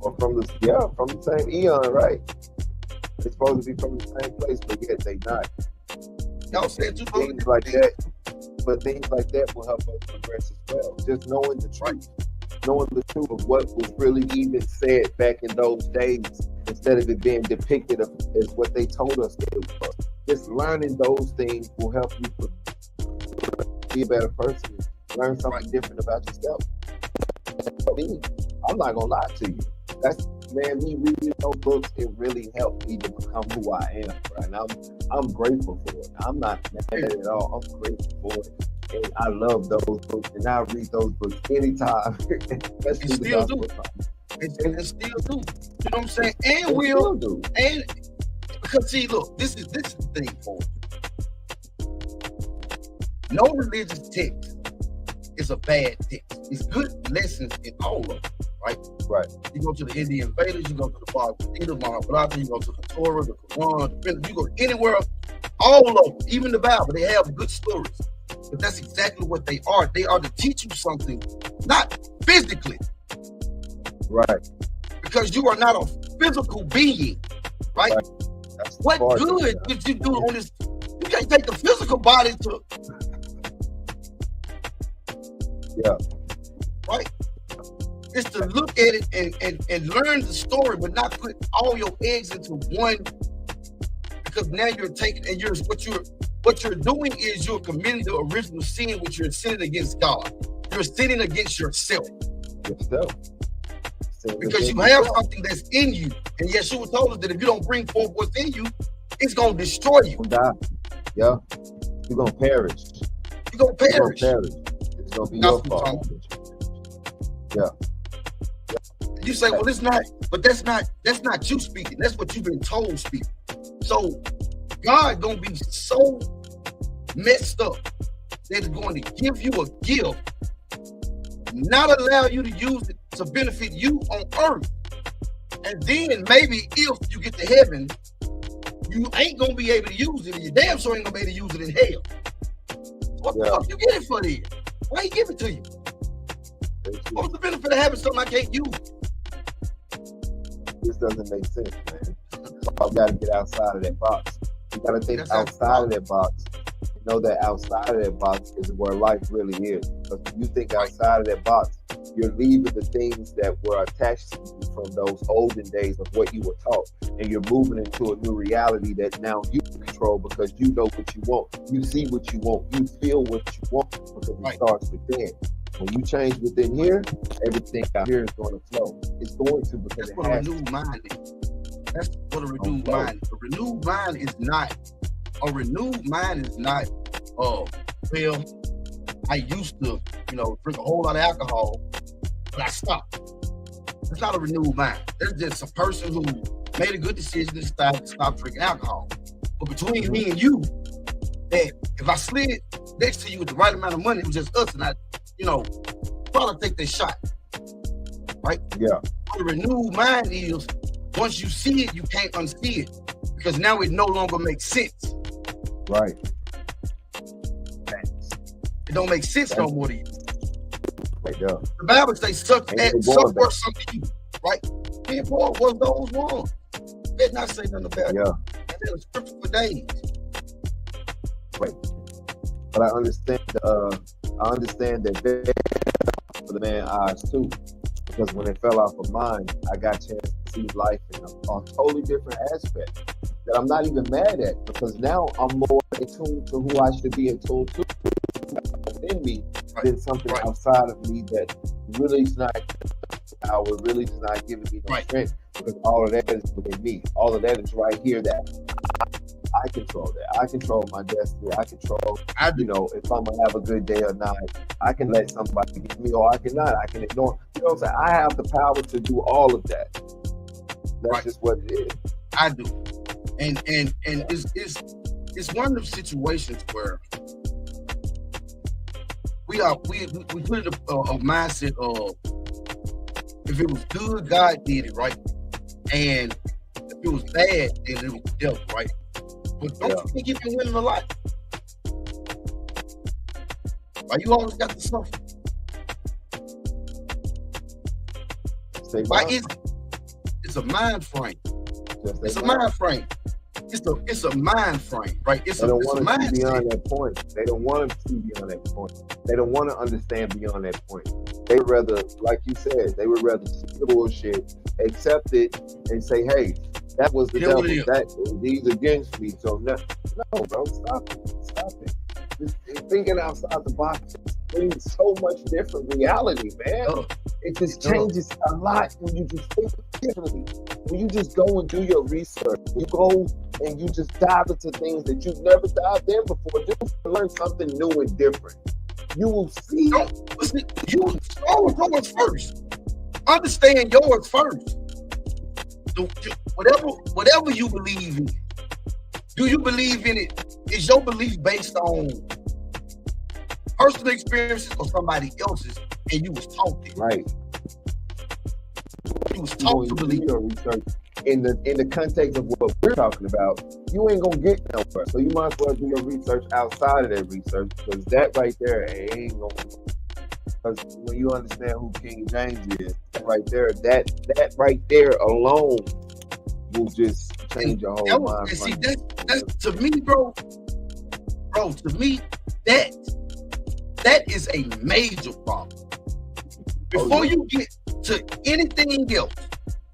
Or from the same eon, right? They're supposed to be from the same place, but yet they not. Y'all said two things like that, but things like that will help us progress as well. Just knowing the truth. Knowing the truth of what was really even said back in those days, instead of it being depicted as what they told us it was. Just learning those things will help you be a better person, learn something different about yourself. I'm not gonna lie to you. Me reading those books, it really helped me to become who I am, right? And I'm grateful for it. I'm not mad at all. I'm grateful for it. And I love those books, and I read those books anytime. And still do. And still do. You know what I'm saying? And will do. And because see, look, this is the thing for you. No religious text is a bad text. It's good lessons in all of them, right? Right. You go to the Indian Vedas, you go to the Bhagavad Mahabharata, you go to the Torah, the Quran, you go anywhere, all of them, even the Bible, they have good stories. But that's exactly what they are. They are to teach you something, not physically. Right. Because you are not a physical being, right? What good did you do on this? You can't take the physical body to... Yeah. Right? It's to look at it and learn the story, but not put all your eggs into one, because now you're taking, and what you're doing is you're committing the original sin, which you're sinning against God. You're sinning against yourself. Because you have something that's in you. And Yeshua told us that if you don't bring forth what's in you, it's going to destroy you. Die. Yeah. You're going to perish. You're going to perish. It's going to be your fault. Yeah. You say, well, it's not, but that's not you speaking. That's what you've been told speaking. So God going to be so messed up that it's going to give you a gift, not allow you to use it to benefit you on earth. And then maybe if you get to heaven, you ain't going to be able to use it, and you damn sure ain't going to be able to use it in hell. What the fuck you get it for then? Why he give it to you? What's the benefit of having something I can't use? This doesn't make sense, man. So I got to get outside of that box. You got to think outside of that box. You know that outside of that box is where life really is. Because when you think outside of that box, you're leaving the things that were attached to you from those olden days of what you were taught. And you're moving into a new reality that now you control, because you know what you want. You see what you want. You feel what you want, because it starts within. When you change within here, everything out here is going to flow. It's going to, because that's what a renewed mind is. That's what a renewed mind is. A renewed mind is not, well, I used to, drink a whole lot of alcohol, but I stopped. It's not a renewed mind. There's just a person who made a good decision to stop drinking alcohol. But between me and you, that if I slid next to you with the right amount of money, it was just us, and I, probably take that shot. Right? Yeah. What a renewed mind is, once you see it, you can't unsee it, because now it no longer makes sense. Right. It don't make sense no more to you. Right, yeah. The Bible says, such Ain't no were going some of you, right? Me and Paul was those ones. Did not say nothing about it. Yeah. And there was scripture for days. Right. But I understand that they for the man's eyes too. Because when it fell off of mine, I got a chance to see life in a totally different aspect that I'm not even mad at, because now I'm more in tune to who I should be in tune to within me than something outside of me that really is not power, really is not giving me no strength, because all of that is within me. All of that is right here that I control that. I control my destiny. I control, you know, if I'm gonna have a good day or not. I can let somebody get me, or I cannot. I can ignore. You know what I'm saying? I have the power to do all of that. That's just what it is. I do, and it's one of those situations where we put in a mindset of, if it was good, God did it, right? And if it was bad, then it was the devil, right? But don't you think you've been winning a lot? Why you always got to suffer? Why is it? It's a mind frame. It's a mind frame. It's a mind frame, right? They don't want to see beyond that point. They don't want to see beyond that point. They don't want to understand beyond that point. They would rather, like you said, they would rather see the bullshit, accept it, and say, "Hey, that was the devil. He's against me." So no, bro, stop it. Just thinking outside the box brings so much different reality, man. It just changes a lot when you just think differently. When you just go and do your research, you go and you just dive into things that you've never dived in before, just to learn something new and different. You will see. You start with yours first. Understand yours first. Whatever you believe in, do you believe in it? Is your belief based on personal experiences or somebody else's, and you was taught it? Right. You was taught to believe your research in the context of what we're talking about. You ain't gonna get nowhere. So you might as well do your research outside of that research, because that right there ain't gonna. Because when you understand who King James is, that right there alone will just change your whole mind. And see, that's to me, bro. To me, that is a major problem. Before you get to anything else,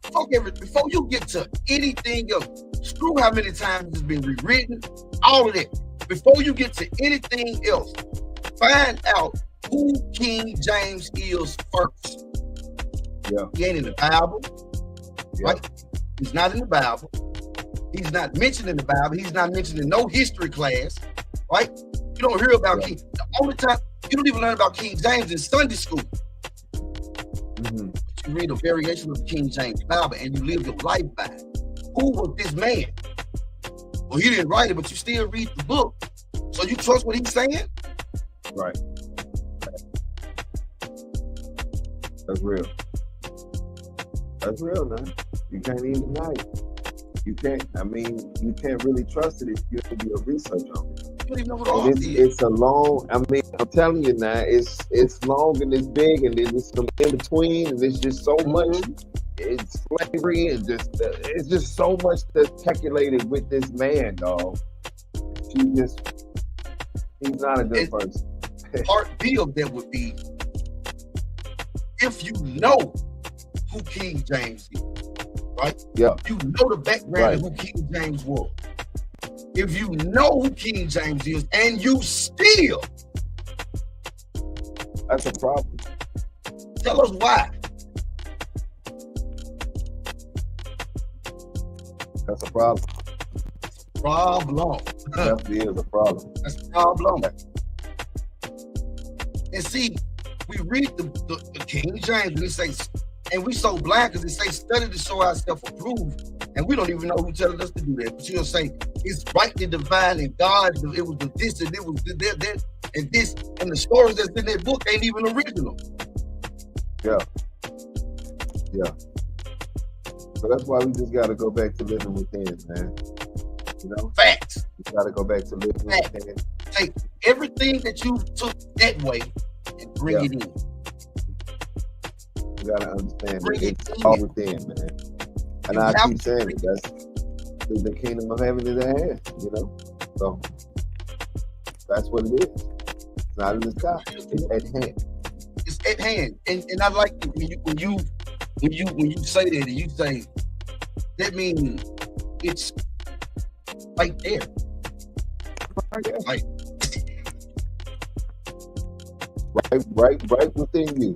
before you get to anything else, screw how many times it's been rewritten, all of that. Before you get to anything else, find out who King James is first. Yeah. He ain't in the Bible, right? He's not in the Bible. He's not mentioned in the Bible. He's not mentioned in no history class, right? You don't hear about King. The only time you don't even learn about King James in Sunday school. Mm-hmm. You read a variation of the King James Bible and you live your life by it. Who was this man? Well, he didn't write it, but you still read the book. So you trust what he's saying? Right. That's real. That's real, man. You can't even deny it. You can't really trust it if you don't do your research on it. You don't even know what all it is. It's a long, I'm telling you now, it's long and it's big, and then there's some in between, and there's just so much. It's slavery, and it's just so much that's calculated with this man, dog. He's not a good person. Part B of that would be, if you know who King James is, right? Yeah. You know the background of who King James was. If you know who King James is and you still, that's a problem. Tell us why. That's a problem. Definitely is a problem. That's a problem. And see, we read the King James and it says, and we so blind because it says study to show ourselves approved, and we don't even know who telling us to do that. But you'll say it's rightly divine, and God, it was the this and it was that and this, and the stories that's in that book ain't even original. Yeah. So that's why we just got to go back to living within, man. You know, facts. We got to go back to living within. Take everything that you took that way and bring it in. You gotta understand Bring that it it's all in. within, man. And You I have keep to saying bring it, that's the kingdom of heaven is at hand, you know? So that's what it is. It's not in the sky. It's at hand. It's at hand. And I like it when you say that and you say that means it's right there. Like right within you.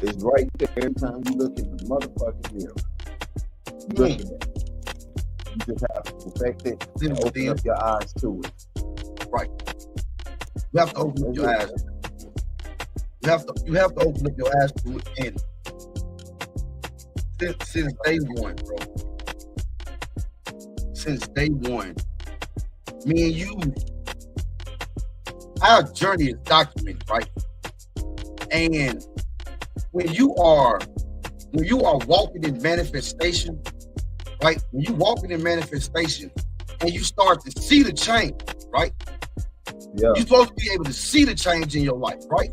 It's right there every time you look in the motherfucking mirror. You look at it. You just have to perfect it and open up your eyes to it. Right. You have to open up your eyes. You have to open up your eyes to it. And since day one, bro. Since day one, me and you, our journey is documented, right? And when you are walking in manifestation, right? When you walking in manifestation and you start to see the change, right? Yeah. You're supposed to be able to see the change in your life, right?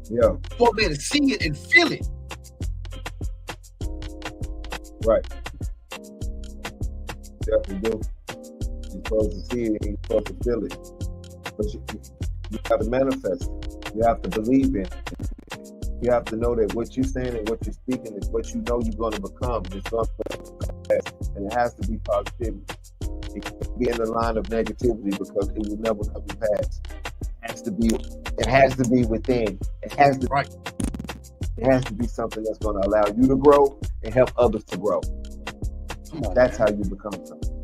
Yeah. You're supposed to be able to see it and feel it. Right. Definitely do. You're supposed to see it and you're supposed to feel it. But you have to manifest it. You have to believe in it. You have to know that what you're saying and what you're speaking is what you know you're going to become. It's going to come, and it has to be positivity. It can't be in the line of negativity because it will never come to pass. It has to be within. It has to be something that's going to allow you to grow and help others to grow. Come on, that's man. how you become something.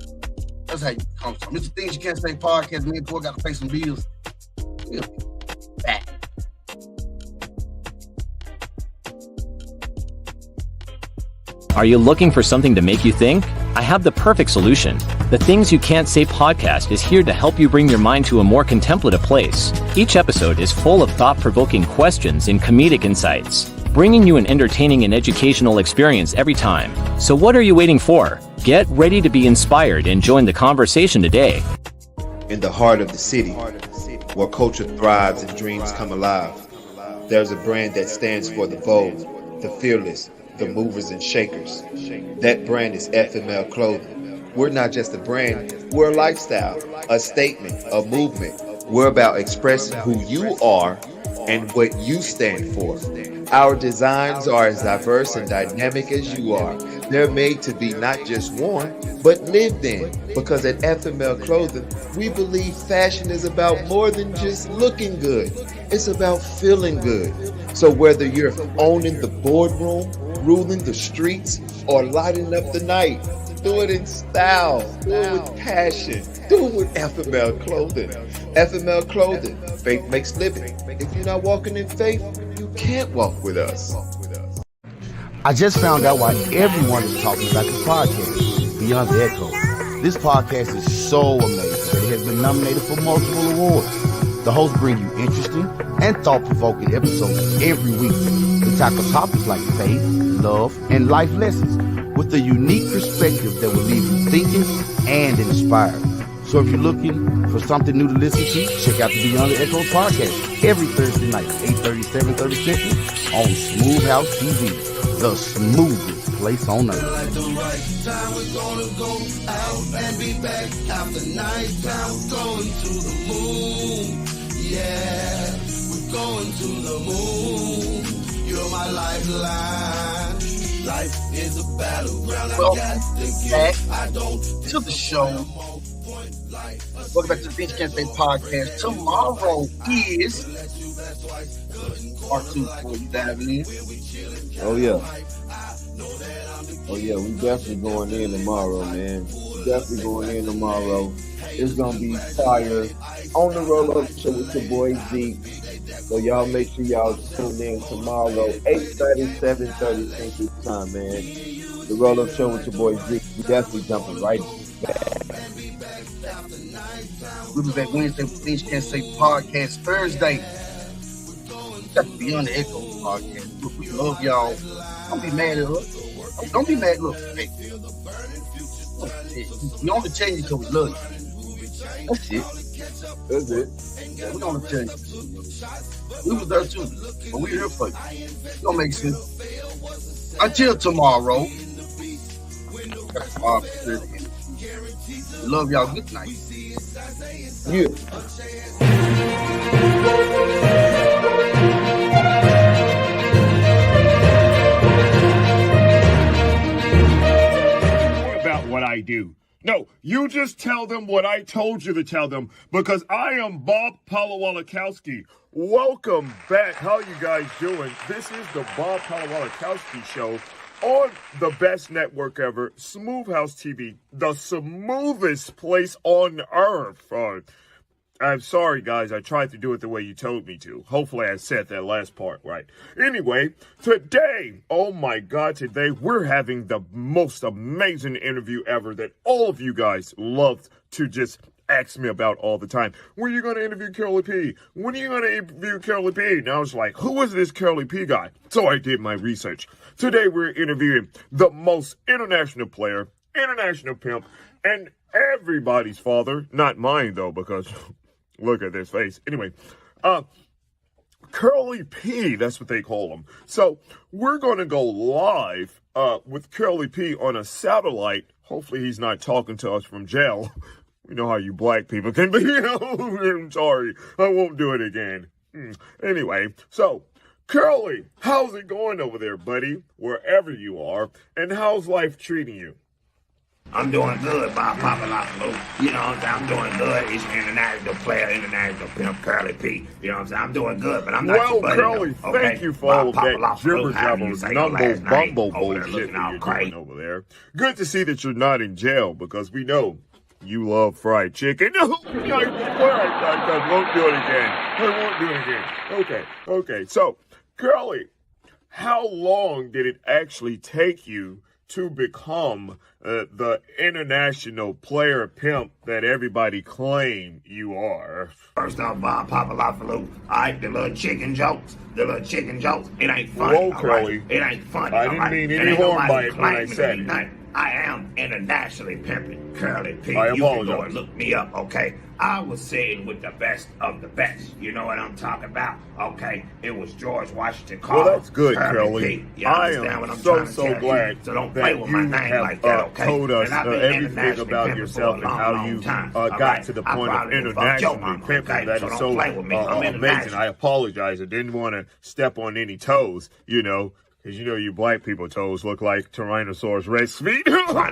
That's how you become something. It's the Things You Can't Say podcast. Me and Boy got to pay some bills. We'll be back. Are you looking for something to make you think? I have the perfect solution. The Things You Can't Say podcast is here to help you bring your mind to a more contemplative place. Each episode is full of thought-provoking questions and comedic insights, bringing you an entertaining and educational experience every time. So what are you waiting for? Get ready to be inspired and join the conversation today. In the heart of the city, where culture thrives and dreams come alive, there's a brand that stands for the bold, the fearless, the movers and shakers. That brand is FML Clothing. We're not just a brand, we're a lifestyle, a statement, a movement. We're about expressing who you are and what you stand for. Our designs are as diverse and dynamic as you are. They're made to be not just worn, but lived in. Because at FML Clothing, we believe fashion is about more than just looking good. It's about feeling good. So whether you're owning the boardroom, ruling the streets, or lighting up the night, do it in style, do it with passion, do it with FML Clothing. FML Clothing, faith makes living. If you're not walking in faith, you can't walk with us. I just found out why everyone is talking about this podcast, Beyond the Echo. This podcast is so amazing that it has been nominated for multiple awards. The hosts bring you interesting and thought-provoking episodes every week. They tackle topics like faith, love, and life lessons with a unique perspective that will leave you thinking and inspired. So if you're looking for something new to listen to, check out the Beyond the Echo podcast every Thursday night, 8:30, 7:30 Central on Smooth House TV, the smoothest place on earth. Like the right time, we're gonna go out and be back after night time. We're going to the moon, yeah, we're going to the moon. You're my lifeline. Life is a battleground. I got to get. I don't to the show. Welcome back to the Things You Can't Say podcast. Tomorrow is part 2 for you diving in. Oh yeah, we definitely going in tomorrow, man. We definitely going in tomorrow. It's gonna be fire on the roll-up show with your boy Zeke. So y'all make sure y'all tune in tomorrow, 8:30, 7:30 Central Time, man. The roll-up show with your boy Zeke. We definitely jumping right back. We'll be back Wednesday with the Things You Can't Say podcast. Thursday, got the Beyond the Echo podcast. Look, we love y'all. Don't be mad at us. Don't be mad. Look, hey. We only change because we love you. That's it. That's it. We're gonna change. We was there too, but we're here for you. It don't make sense. Until tomorrow. Love y'all. Good night. Yeah. What I do. No, you just tell them what I told you to tell them, because I am Bob Palawalakowski. Welcome back. How you guys doing? This is the Bob Palawalakowski Show on the best network ever, Smooth House TV, the smoothest place on earth. I'm sorry, guys. I tried to do it the way you told me to. Hopefully, I said that last part right. Anyway, today, oh my God, today we're having the most amazing interview ever that all of you guys love to just ask me about all the time. When are you going to interview Curly P? When are you going to interview Curly P? And I was like, who is this Curly P guy? So I did my research. Today, we're interviewing the most international player, international pimp, and everybody's father. Not mine, though, because... look at this face. Anyway, Curly P, that's what they call him. So we're going to go live with Curly P on a satellite. Hopefully he's not talking to us from jail. We know how you black people can be. I'm sorry. I won't do it again. Anyway, so Curly, how's it going over there, buddy? Wherever you are. And how's life treating you? I'm doing good, Bob Papalopoulos. You know what I'm saying? I'm doing good. He's an international player, international pimp, Curly P. You know what I'm saying? I'm doing good, but I'm not your buddy. Well, Curly, thank you for all of that jibber-jabber, bullshit that you're doing over there. Good to see that you're not in jail, because we know you love fried chicken. No, I won't do it again. Okay. So, Curly, how long did it actually take you to become the international player pimp that everybody claim you are? First off, Bob Papalopoulos, all right, the little chicken jokes, it ain't funny. Whoa, Curly. Right? It ain't funny. I didn't mean any harm by it when I said it. I am internationally pimping Curly P. I You apologize. can go and look me up, okay? I was sitting with the best of the best. You know what I'm talking about, okay? It was George Washington Carver. Well, that's good, Curly. I am so glad so don't play that with you my name have like that, okay? told us And I've been everything internationally about pimping yourself for a and how long you time, got to the point of internationally pimping. That is so amazing. I apologize. I didn't want to step on any toes, because you black people toes look like Tyrannosaurus Rex feet. I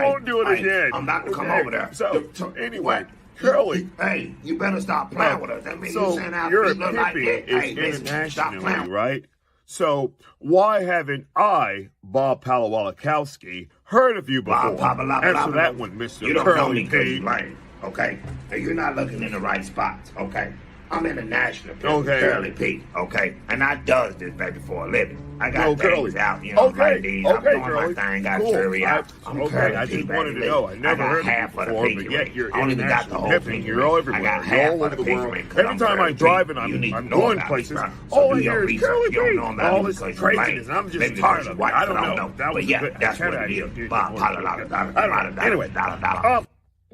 won't do it again. I'm not going to come over there. So anyway, Curly. Hey, you better stop playing with us. That means So you saying our your feet look like pimping that. is Hey, listen, stop internationally, playing. right? So why haven't I, Bob Palawalakowski, heard of you before? Answer that one, Mr. You don't know me Curly because P. you're lame, okay? And you're not looking in the right spots, okay? I'm international, Okay. Curly P, okay? And I does this, baby, for a living. I got things Curly. out, Okay, these. okay, I'm doing Curly. my thing, got Cool. jury out. I'm Okay, Curly I P, just baby, wanted to know. I never got heard of half you of the before, pinky but yet ring. you're I don't even got the whole international pinky pimping. You're ring. all I everywhere. got You're half all of over the the pinky world. ring 'cause Every I'm time I Curly drive P. and You need to I'm know going about places, me, bro. all So I do your hear is research. Curly You don't P. know about All me this because you're lame. craziness. I'm just Maybe tired because of it. you're white, I don't but know. That But was yeah, that's kind what of it is. idea. Bob Palawalakowski. Anyway,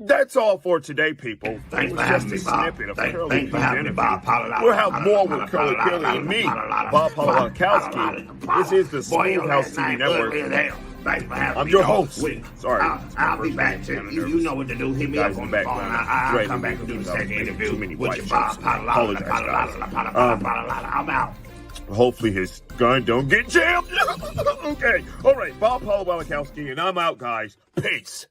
that's all for today, people. Thanks It for was having just me, a Bob. snippet of Thanks Curly for P's having me, Bob. interview. We'll have more with Curly P and me, Bob Palawalakowski. This is the Smooth House TV Network. Thanks for having I'm me. your host. Sorry. I'll be back too. You know what to do. Hit me up on the phone. I'll come back and do the second interview with you, Bob. I'm out. Hopefully his gun don't get jammed. Okay. All right. Bob Palawalakowski, and I'm out, guys. Peace.